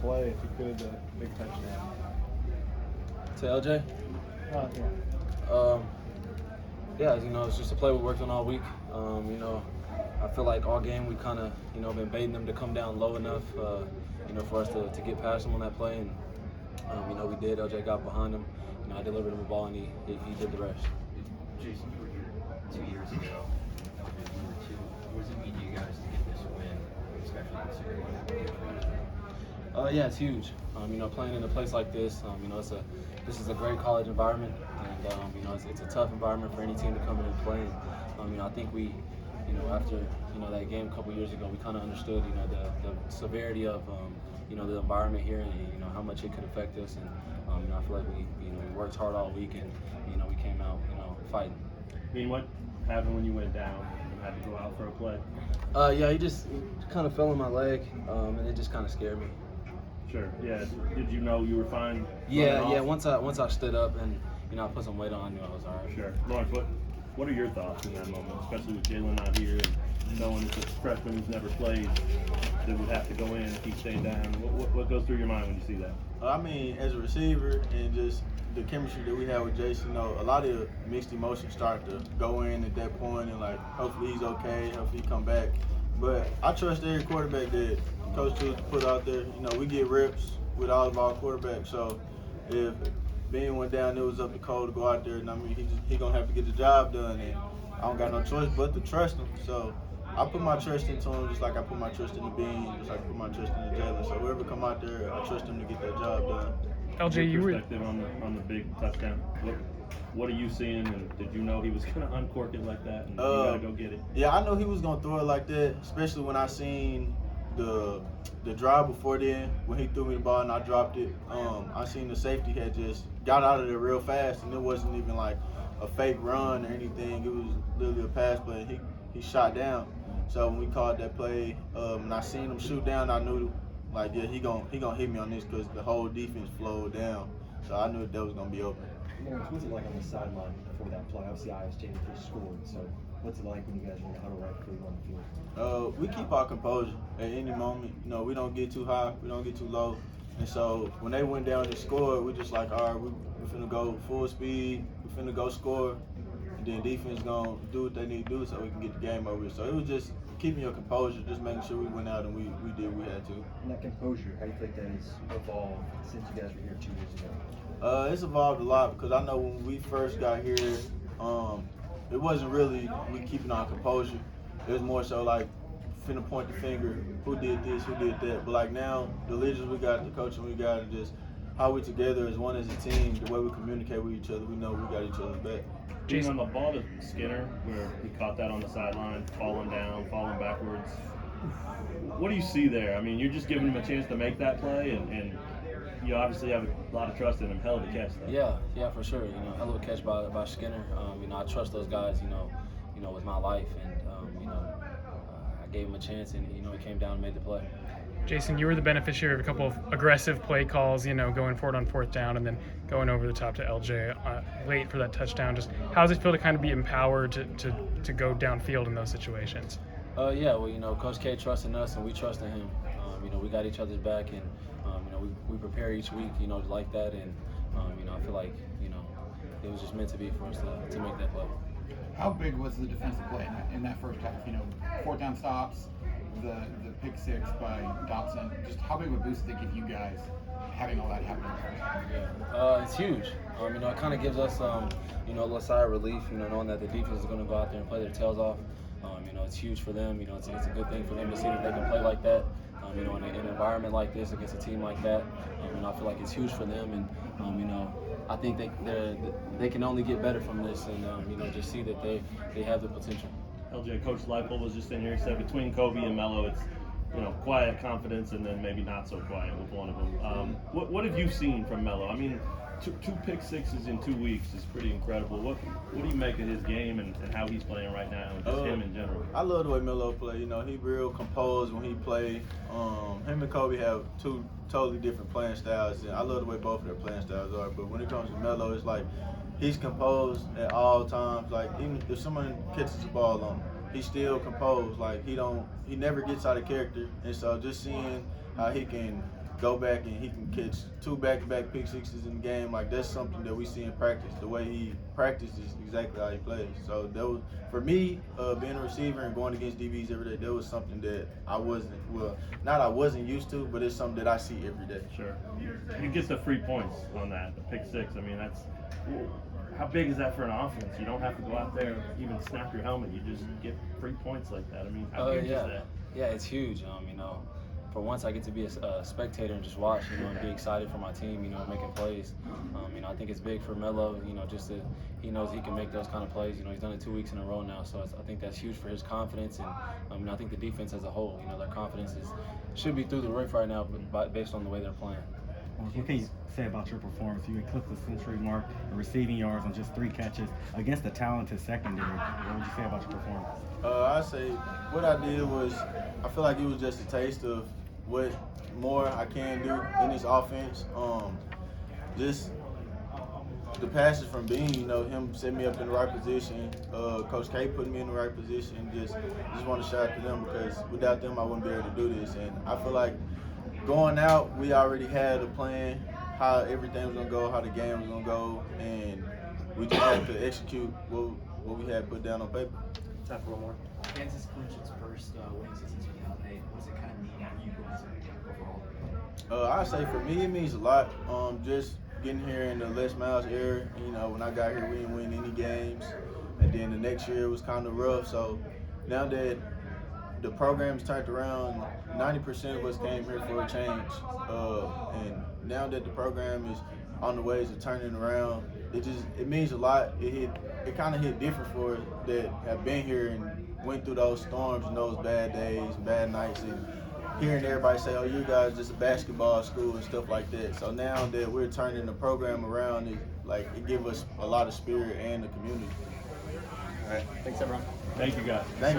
play, if you could, big touchdown? To LJ? Yeah. Yeah, it's just a play we worked on all week. I feel like all game we kind of, been baiting them to come down low enough, for us to get past them on that play. And, we did. LJ got behind him. I delivered him the ball, and he did the rest. Jason, you were here 2 years ago. You were two. What does it mean to you guys to get this win, especially considering? Yeah, it's huge. Playing in a place like this, this is a great college environment, and it's a tough environment for any team to come in and play. And, I think we, after that game a couple years ago, we kind of understood, the severity of the environment here, and how much it could affect us. And I feel like we worked hard all week, and we came out fighting. Bean, what happened when you went down and had to go out for a play? Yeah, he kind of fell in my leg, and it just kind of scared me. Sure. Yeah. Did you know you were fine? Yeah. Once I stood up and I put some weight on, I knew I was all right. Sure. Lawrence, what are your thoughts in that moment, especially with Jalen not here and knowing it's a freshman who's never played that would have to go in if he stayed down? What goes through your mind when you see that? I mean, as a receiver and just the chemistry that we have with Jason, a lot of mixed emotions start to go in at that point, and like hopefully he's okay, hopefully he come back. But I trust every quarterback that Coach Tools put out there. We get reps with all of our quarterbacks, so if Bean went down, it was up to Cole to go out there, and I mean he gonna have to get the job done, and I don't got no choice but to trust him. So I put my trust into him just like I put my trust in the Bean, just like I put my trust in the Jalen. So whoever come out there, I trust him to get that job done. LJ, your perspective on the big touchdown. What are you seeing, and did you know he was going to uncork it like that, and you got to go get it? Yeah, I know he was going to throw it like that, especially when I seen the drive before then, when he threw me the ball and I dropped it. I seen the safety had just got out of there real fast, and it wasn't even like a fake run or anything. It was literally a pass play. He shot down. So when we called that play, and I seen him shoot down, I knew, like, yeah, he gonna hit me on this because the whole defense flowed down. So I knew that was going to be open. Lawrence, what's it like on the sideline before that play? Obviously, Iowa State just scored. So what's it like when you guys are in the huddle right before you go on the field? We keep our composure at any moment. We don't get too high, we don't get too low. And so when they went down and scored, we just like, all right, we finna go full speed, we finna go score, and then defense gonna do what they need to do so we can get the game over with. So it was just keeping your composure, just making sure we went out and we did what we had to. And that composure, how do you think that has evolved since you guys were here 2 years ago? It's evolved a lot because I know when we first got here, it wasn't really we keeping our composure. It was more so like finna point the finger, who did this, who did that. But like now, the leaders we got, the coaching we got, and just how we together as one as a team, the way we communicate with each other, we know we got each other's back. Jason, on the ball to Skinner, where he caught that on the sideline, falling down, falling backwards. What do you see there? I mean, you're just giving him a chance to make that play, and you obviously have a lot of trust in him. Hell of a catch, though. Yeah, for sure. Hell of a catch by Skinner. I trust those guys. With my life, and I gave him a chance, and he came down and made the play. Jason, you were the beneficiary of a couple of aggressive play calls, going forward on fourth down and then going over the top to LJ late for that touchdown. Just how does it feel to kind of be empowered to go downfield in those situations? Yeah, well, Coach K trusting us and we trusting him. We got each other's back, and we prepare each week, like that, and I feel like it was just meant to be for us to make that play. How big was the defensive play in that first half? Fourth down stops, the pick six by Dotson. Just how big of a boost did it give you guys having all that happen in the first half? Yeah, it's huge. It kind of gives us, a little sigh of relief, knowing that the defense is going to go out there and play their tails off. It's huge for them. It's a good thing for them to see that they can play like that. In an environment like this against a team like that. I feel like it's huge for them, and I think they can only get better from this, and just see that they have the potential. LJ, Coach Leipold was just in here. He said between Kobe and Melo, it's quiet confidence, and then maybe not so quiet with one of them. What have you seen from Melo? I mean, two pick sixes in 2 weeks is pretty incredible. What do you make of his game and how he's playing right now, and just him in general? I love the way Melo play. He real composed when he play. Him and Kobe have two totally different playing styles, and I love the way both of their playing styles are. But when it comes to Melo, it's like he's composed at all times. Like even if someone catches the ball on him, he's still composed. Like he never gets out of character. And so just seeing how he can go back and he can catch 2 back-to-back pick sixes in the game, like that's something that we see in practice. The way he practices exactly how he plays. So that was, for me, being a receiver and going against DBs every day, that was something that I wasn't used to, but it's something that I see every day. Sure. You get the free points on that, the pick six. I mean, how big is that for an offense? You don't have to go out there and even snap your helmet. You just get free points like that. I mean, how big is that? Yeah, it's huge. You know, for once I get to be a spectator and just watch, you know, and be excited for my team, you know, making plays. You know, I think it's big for Melo, you know, he knows he can make those kind of plays. You know, he's done it 2 weeks in a row now, so I think that's huge for his confidence. And you know, I think the defense as a whole, you know, their confidence should be through the roof right now, based on the way they're playing. What can you say about your performance? You eclipsed the century mark in receiving yards on just 3 catches against a talented secondary. What would you say about your performance? I say what I did was, I feel like it was just a taste of what more I can do in this offense. Just the passes from Bean, you know, him setting me up in the right position. Coach K putting me in the right position. Just want to shout out to them, because without them I wouldn't be able to do this. And I feel like going out, we already had a plan, how everything was gonna go, how the game was gonna go, and we just had to execute what we had put down on paper. Time for one more. Kansas clinched its first winning season without Nate. What does it kind of mean for you guys overall? I say for me, it means a lot. Just getting here in the Les Miles era, you know, when I got here, we didn't win any games, and then the next year it was kind of rough. So now that the program's turned around, 90% of us came here for a change, and now that the program is on the ways of turning around, it means a lot. It kind of hit different for us that have been here and went through those storms and those bad days, bad nights, and hearing everybody say, "Oh, you guys just a basketball school" and stuff like that. So now that we're turning the program around, it gives us a lot of spirit and the community. All right. Thanks, everyone. Thank you, guys. Thank you.